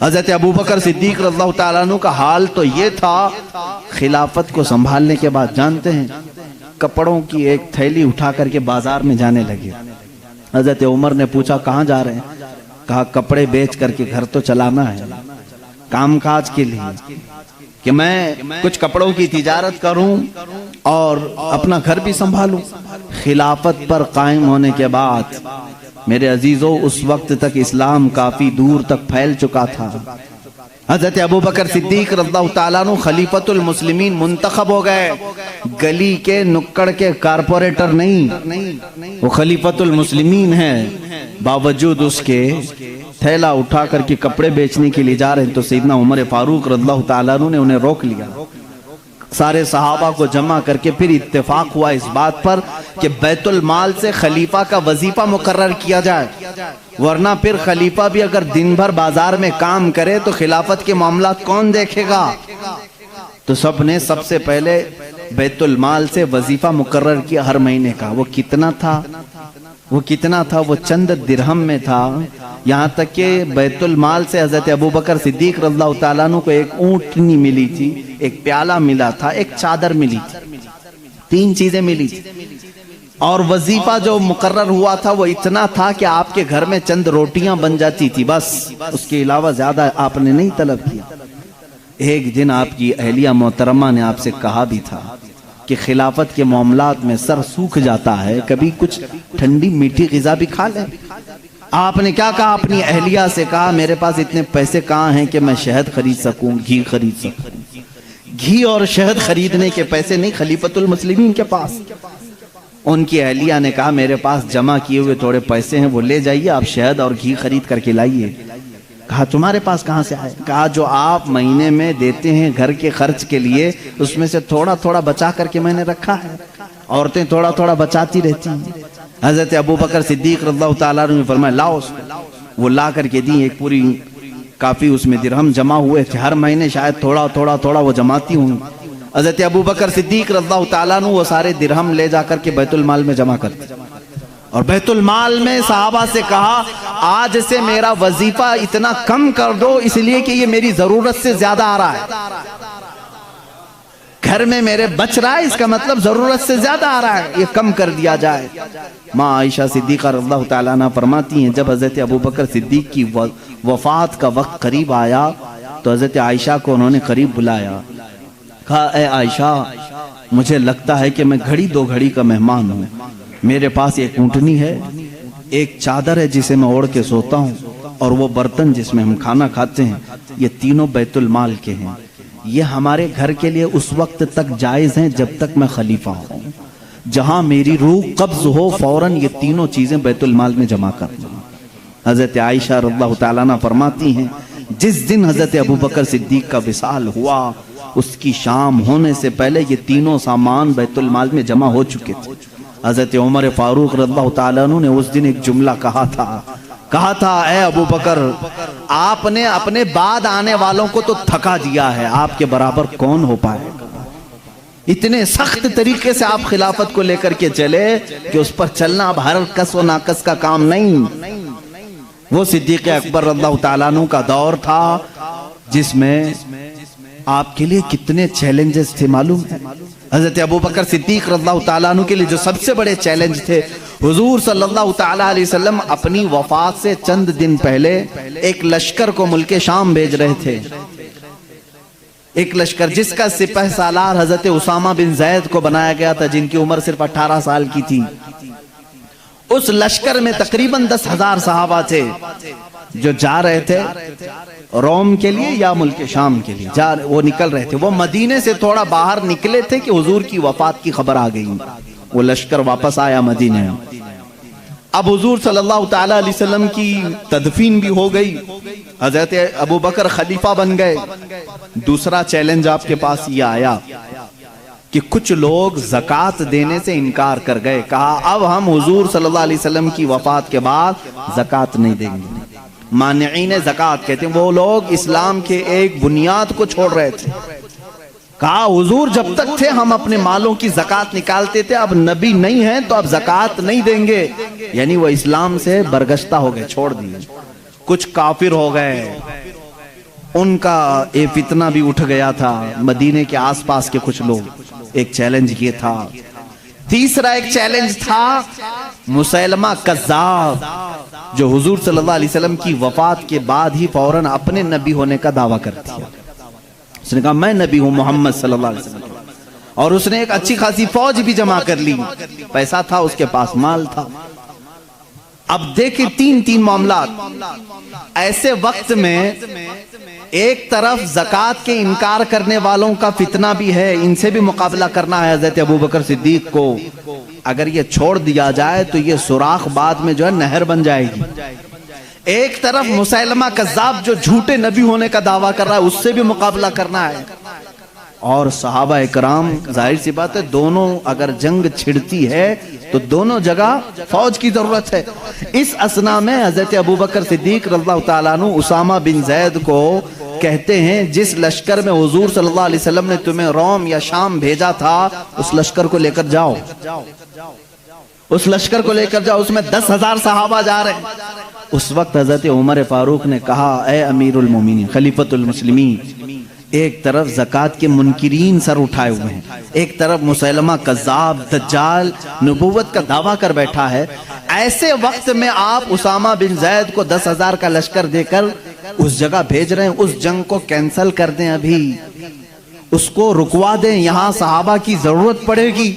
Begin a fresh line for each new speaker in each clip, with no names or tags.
हजरत अबू बकर सिद्दीक रज़ियल्लाहु ताला अन्हु का हाल तो ये था, खिलाफत को संभालने के बाद जानते हैं कपड़ों की एक थैली उठा करके बाजार में जाने लगे। हजरत उमर ने पूछा कहाँ जा रहे हैं? कहा कपड़े बेच करके घर तो चलाना है, कामकाज के लिए कि मैं कुछ कपड़ों की तिजारत करूं और अपना घर भी संभालूं। खिलाफत पर कायम होने के बाद मेरे अजीजों उस वक्त तक इस्लाम काफी दूर तक फैल चुका था। हजरत अबू बकर सिद्दीक रज़ियल्लाहु ताला अन्हु खलीफतुल मुस्लिमीन मुंतखब हो गए। गली के नुक्कड़ के कारपोरेटर नहीं, वो खलीफतुल मुस्लिमीन हैं। बावजूद उसके थैला उठा करके कपड़े बेचने के लिए जा रहे हैं तो सैयदना उमर फारूक रज़ियल्लाहु ताला अन्हु ने उन्हें रोक लिया। सारे सहाबा को जमा करके फिर इत्तेफाक हुआ इस बात पर कि बैतुल माल से खलीफा का वजीफा मुकर्रर किया जाए, वरना फिर खलीफा भी अगर दिन भर बाजार में काम करे तो खिलाफत के मामला कौन देखेगा। तो सब ने सबसे पहले बैतुल माल से वजीफा मुकर्रर किया हर महीने का। वो कितना था? वो चंद दिरहम में था। यहाँ तक कि बैतुल माल से हजरत अबू बकर सिद्दीक रज़ियल्लाहु ताला अन्हु को एक ऊँटनी मिली थी, एक प्याला मिला था, एक चादर मिली थी, 3 चीजें मिली थी। और वजीफा जो मुकर्रर हुआ था वो इतना था कि आपके घर में चंद रोटियां बन जाती थी, बस उसके अलावा ज्यादा आपने नहीं तलब किया। एक दिन आपकी अहलिया मोहतरमा ने आपसे कहा भी था कि खिलाफत के मामलात में सर सूख जाता है, कभी कुछ ठंडी मीठी ग़िज़ा भी खा ले। आपने क्या कहा? अपनी अहलिया से कहा मेरे पास इतने पैसे कहाँ हैं कि मैं शहद खरीद सकूं, घी खरीद सकूं। घी और शहद खरीदने के पैसे नहीं खलीफतुल मुस्लिमीन के पास। उनकी अहलिया ने कहा मेरे पास जमा किए हुए थोड़े पैसे हैं, वो ले जाइए, आप शहद और घी खरीद करके लाइए। कहा तुम्हारे पास कहाँ से आए? कहा जो आप महीने में देते हैं घर के खर्च के लिए, उसमें से थोड़ा थोड़ा बचा करके मैंने रखा है। औरतें थोड़ा थोड़ा बचाती रहती हैं। हजरत अबू बकर सिद्दीक रज़ियल्लाहु ताला अन्हु ने फरमाया लाओ उसको। वो ला करके दी, एक पूरी काफी उसमें दिरहम जमा हुए थे। हर महीने शायद थोड़ा थोड़ा वो जमाती हूँ। हजरत अबू बकर सिद्दीक रज़ियल्लाहु ताला अन्हु वो सारे दिरहम ले जाकर के बैतुल माल में जमा करते और बैतुल माल में सहाबा से कहा आज से मेरा वजीफा इतना कम कर दो, इसलिए कि ये मेरी जरूरत से ज्यादा आ रहा है। घर में मेरे बच रहा है, इसका मतलब जरूरत से ज्यादा आ रहा है, ये कम कर दिया जाए। माँ आयशा सिद्दीक़ा रज़ियल्लाहु ताला अन्हा फरमाती हैं जब हजरत अबू बकर सिद्दीक की वफात का वक्त करीब आया तो हजरत आयशा को उन्होंने करीब बुलाया। कहा ए आयशा, मुझे लगता है कि मैं घड़ी 2 घड़ी का मेहमान हूँ। मेरे पास एक ऊँटनी है, एक चादर है जिसे मैं ओढ़ के सोता हूँ, और वो बर्तन जिसमें हम खाना खाते हैं, ये तीनों बैतुल माल के हैं। ये हमारे घर के लिए उस वक्त तक जायज़ हैं जब तक मैं खलीफा हूँ। जहाँ मेरी रूह कब्ज हो फौरन ये तीनों चीज़ें बैतुल माल में जमा कर दूँ। हज़रत आयशा रज़ियल्लाहु ताला अन्हा फरमाती हैं जिस दिन हज़रत अबू बकर सिद्दीक का विसाल हुआ उसकी शाम होने से पहले ये तीनों सामान बैतुल माल में जमा हो चुके थे। हज़रत उमर फारूक रज़ियल्लाहु ताला अन्हु ने उस दिन एक जुमला कहा था ए अबू बकर, आपने अपने बाद आने वालों को तो थका दिया है, आपके बराबर कौन हो पाएगा। इतने सख्त तरीके से आप खिलाफत को लेकर के चले कि उस पर चलना अब हर कस व नाकस का काम नहीं। वो सिद्दीक़ अकबर रज़ियल्लाहु ताला अन्हु का दौर था जिसमें आपके लिए कितने चैलेंजेस थे मालूम है। हजरत अबू बकर सिद्दीक रज़ियल्लाहु ताला अन्हु के लिए जो सबसे बड़े चैलेंज थे, हुजूर सल्लल्लाहु ताला अलैहि वसल्लम अपनी वफात से चंद दिन पहले एक लश्कर को मुल्के शाम भेज रहे थे। एक लश्कर जिसका सिपह सालार हजरत उसामा बिन जैद को बनाया गया था, जिनकी उम्र सिर्फ 18 साल की थी। उस लश्कर में तकरीबन 10,000 सहाबा थे जो जा रहे थे रोम के लिए या मुल्क शाम के लिए वो निकल रहे थे। वो मदीने से थोड़ा बाहर निकले थे कि हुजूर की वफात की खबर आ गई। वो लश्कर वापस आया मदीने में। अब हुजूर सल्लल्लाहु ताला अलैहि वसल्लम की तदफीन भी हो गई, हजरत अबू बकर खलीफा बन गए। दूसरा चैलेंज आपके पास ये आया कि कुछ लोग ज़कात देने से इनकार कर गए। कहा अब हम हुजूर सल्लल्लाहु अलैहि वसल्लम की वफात के बाद ज़कात नहीं देंगे। मानिईन ज़कात कहते हैं वो लोग इस्लाम के एक बुनियाद को छोड़ रहे थे। कहा हुजूर जब तक थे हम अपने मालों की ज़कात निकालते थे, अब नबी नहीं है तो अब ज़कात नहीं देंगे। यानी वो इस्लाम से बरगश्ता हो गए, छोड़ दिए। कुछ काफिर हो गए, उनका ये फितना भी उठ गया था। मदीने के आसपास के कुछ लोग, एक चैलेंज ये था। तीसरा एक चैलेंज था मुसैलमा कज़्ज़ाब, जो हुजूर सल्लल्लाहु अलैहि वसल्लम की वफात के बाद ही फौरन अपने नबी होने का दावा कर दिया। उसने कहा मैं नबी हूं मोहम्मद सल्लल्लाहु अलैहि वसल्लम, और उसने एक अच्छी खासी फौज भी जमा कर ली, पैसा था उसके पास, माल था। अब देखिए तीन मामलात। ऐसे वक्त में एक तरफ ज़कात के इनकार करने वालों का फितना भी है, इनसे भी मुकाबला करना है हज़रत अबू बकर सिद्दीक को। अगर ये छोड़ दिया जाए तो ये सुराख बाद में जो है नहर बन जाएगी। एक तरफ मुसैलमा कज़्ज़ाब जो झूठे नबी होने का दावा कर रहा है, उससे भी मुकाबला करना है। और सहाबा इकराम, जाहिर सी बात है, दोनों अगर जंग छिड़ती है तो दोनों जगह फौज की जरूरत है। इस असना में हजरत अबू बकर सिद्दीक रज़ियल्लाहु ताला अन्हु उसामा बिन जैद को कहते हैं, जिस लश्कर में हुजूर सल्लल्लाहु अलैहि वसल्लम ने तुम्हें रोम या शाम भेजा था, उस लश्कर को लेकर जाओ, उस लश्कर को लेकर जाओ, उसमें 10,000 सहाबा जा रहे हैं। उस वक्त हजरत उमर फारूक ने कहा, ए अमीरुल मोमिनीन, खलीफतुल मुस्लिमीन, एक तरफ ज़कात के मुनकिरीन सर उठाए हुए हैं, एक तरफ मुसैलमा कज़्ज़ाब दज्जाल नबूवत का दावा कर बैठा है। ऐसे वक्त में आप उसामा बिन जैद को 10,000 का लश्कर देकर उस जगह भेज रहे हैं। उस जंग को कैंसल कर दें, अभी उसको रुकवा दें, यहाँ सहाबा की जरूरत पड़ेगी।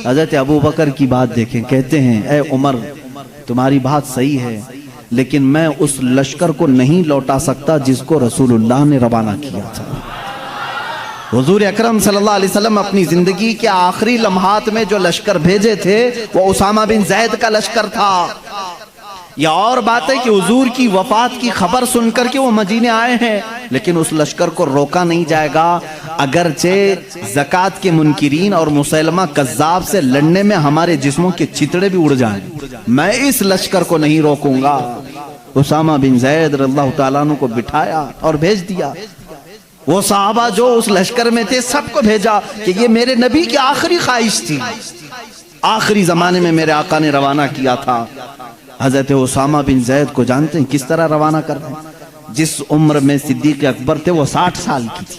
हजरत अबू बकर की बात देखें, कहते हैं, ए उमर, तुम्हारी बात सही है, लेकिन मैं उस लश्कर को नहीं लौटा सकता जिसको रसूलुल्लाह ने रवाना किया था। हुजूर अकरम सल्लल्लाहु अलैहि वसल्लम अपनी जिंदगी के आखिरी लम्हात में जो लश्कर भेजे थे वो उसामा बिन जैद का लश्कर था। या और बात है कि हुजूर की वफात की खबर सुनकर के वो मदीने आए हैं, लेकिन उस लश्कर को रोका नहीं जाएगा, अगरचे ज़कात के मुनकिरीन और मुसैलमा कज़्ज़ाब से लड़ने में हमारे जिस्मों के चितड़े भी उड़ जाएं, मैं इस लश्कर को नहीं रोकूंगा। उसामा बिन जैद रज़ियल्लाहु ताला अन्हु को बिठाया और भेज दिया। वो सहाबा जो उस लश्कर में थे सबको भेजा कि ये मेरे नबी की आखिरी ख्वाहिश थी, आखिरी जमाने में मेरे आका ने रवाना किया था। हजरत उसामा बिन जैद को जानते हैं किस तरह रवाना कर रहे हैं? जिस उम्र में सिद्दीक अकबर थे वो 60 साल की थी।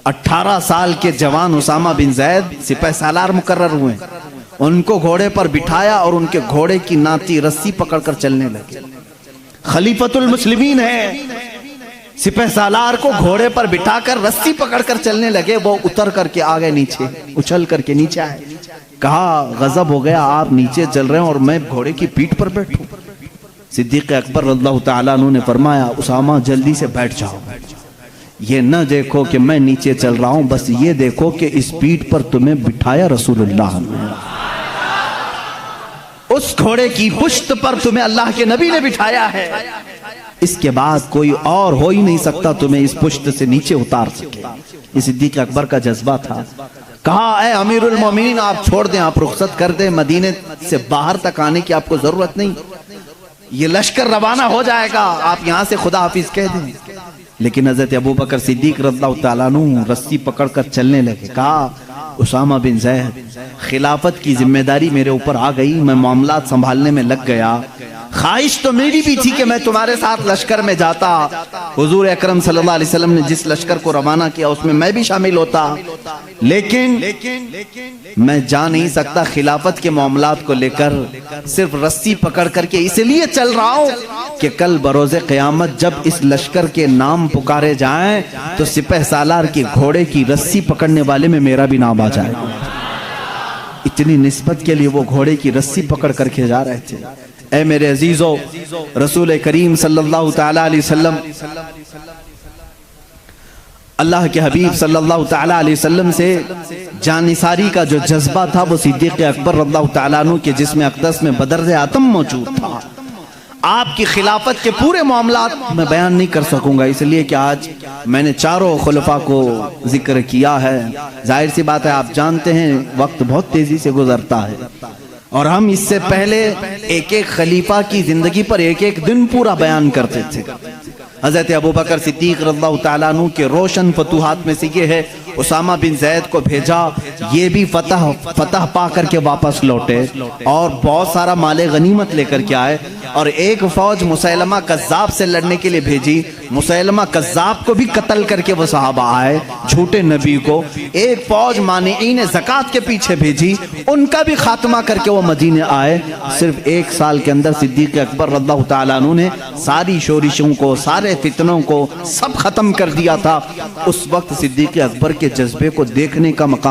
18 साल के जवान उसामा बिन जैद सिपाही सालार मुकर्रर हुए, उनको घोड़े पर बिठाया और उनके घोड़े की नाती रस्सी पकड़कर चलने लगे। खलीफतुल मुस्लिमीन है, सिपाही सालार को घोड़े पर बिठाकर रस्सी पकड़कर चलने लगे। वो उतर करके आ गए नीचे, उछल करके नीचे आए, कहा गजब हो गया, आप नीचे चल रहे हैं और मैं घोड़े की पीठ पर बैठूं। सिद्दीक अकबर रज़ियल्लाहु ताला अन्हु ने फरमाया, उसामा जल्दी से बैठ जाओ, ये न देखो कि मैं नीचे चल रहा हूं, बस ये देखो कि इस पीठ पर तुम्हें बिठाया रसूलुल्लाह ने, उस घोड़े की पुश्त पर तुम्हें अल्लाह के नबी ने बिठाया है। इसके बाद कोई और हो ही नहीं सकता तुम्हें इस पुश्त से नीचे उतार सके। ये सिद्दीक अकबर का जज्बा था। कहा, ए अमीरुल मोमिनीन, आप छोड़ दें, आप रुखसत कर दें, मदीने से बाहर तक आने की आपको जरूरत नहीं, ये लश्कर रवाना हो जाएगा, आप यहां से खुदा हाफिज कह दें। लेकिन हजरत अबू बकर सिद्दीक रज़ियल्लाहु ताला अन्हु रस्सी पकड़कर चलने लगे। कहा, उसामा बिन जैद, खिलाफत की जिम्मेदारी मेरे ऊपर आ गई, मैं मामलात संभालने में लग गया। ख्वाहिश तो मेरी भी थी कि मैं तुम्हारे साथ लश्कर में जाता, हुजूर अकरम सल्लल्लाहु अलैहि वसल्लम ने जिस लश्कर को रवाना किया उसमें मैं भी शामिल होता, लेकिन मैं जा नहीं सकता खिलाफत के मामलात को लेकर, सिर्फ रस्सी पकड़ करके इसलिए चल रहा हूं कि कल बरोज़े क़यामत जब इस लश्कर के नाम पुकारे जाएं तो सिपह सालार के घोड़े की रस्सी पकड़ने वाले में मेरा भी नाम आ जाएगा। इतनी निस्बत के लिए वो घोड़े की रस्सी पकड़ करके जा रहे थे। ऐ मेरे अजीजों, रसूल करीम सल्लल्लाहु ताला अलैहि वसल्लम, अल्लाह के हबीब सल्लल्लाहु ताला अलैहि वसल्लम से जानिसारी का जो जज्बा था वो सिद्दीक अकबर रज़ियल्लाहु ताला अन्हु के जिस्म अक़दस में बदर आतम मौजूद था। आपकी खिलाफत के पूरे मामलात मैं बयान नहीं कर सकूंगा, इसलिए कि आज मैंने चारों खुलफा को जिक्र किया है। जाहिर सी बात है, आप जानते हैं वक्त बहुत तेजी से गुजरता है और हम इससे पहले एक एक खलीफा की जिंदगी पर एक एक दिन पूरा बयान करते थे। हजरत अबू बकर सिद्दीक रज़ियल्लाहु ताला अन्हु के रोशन फतूहात में से ये है, उसामा बिन जैद को भेजा, ये भी फतह पा करके वापस लौटे और बहुत सारा माले गनीमत लेकर के आए। और एक फौज मुसैलमा कज़्ज़ाब से लड़ने के लिए भेजी, मुसैलमा कज़्ज़ाब को भी कत्ल करके वो सहाबा आए, झूठे नबी को। एक फौज मानिईन ज़कात के पीछे भेजी, उनका भी खात्मा करके वो मदीने आए। सिर्फ 1 साल के अंदर सिद्दीक़ अकबर रज़ियल्लाहु ताला अन्हु ने सारी शोरिशों को, सारे फितनों को सब खत्म कर दिया था। उस वक्त सिद्दीक़ अकबर के जज्बे को देखने का मकाम